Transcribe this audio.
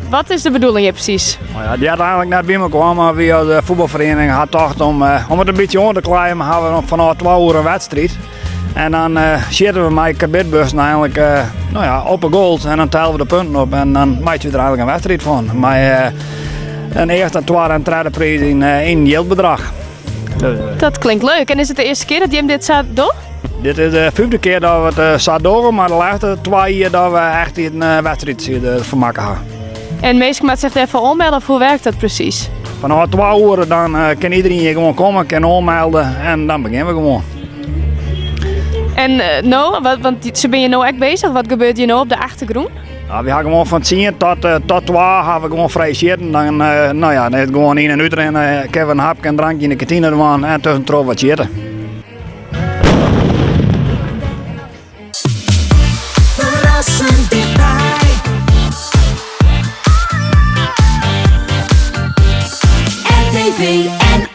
Wat is de bedoeling hier precies? Maar ja, die had eigenlijk net bij me gekomen via de voetbalvereniging. Had toch om het een beetje onder te klimmen, hadden we vanaf 2 uur een wedstrijd. En dan zitten we met kabitbussen eigenlijk op een goal en dan tellen we de punten op en dan maak je er eigenlijk een wedstrijd van. Maar een eerste, tweede en derde prijs in geldbedrag. Dat klinkt leuk. En is het de eerste keer dat je hem dit zou doen? Dit is de 5e keer dat we het zouden doen, maar de laatste 2 jaar dat we echt een wedstrijd van maken hebben. En meestal moet zich even ommelden of hoe werkt dat precies? Vanaf 2 uur dan kan iedereen hier gewoon komen, kan aanmelden en dan beginnen we gewoon. En want ze ben je nou echt bezig? Wat gebeurt hier nou op de achtergrond? Ja, we hebben gewoon van 10 tot 2 hebben we gewoon vrij zitten. Dan, dan is het gewoon in en uit en ik heb een hapje en drankje in de kantine ervan en tussen wat zitten. Verrassend dichtbij. RTV en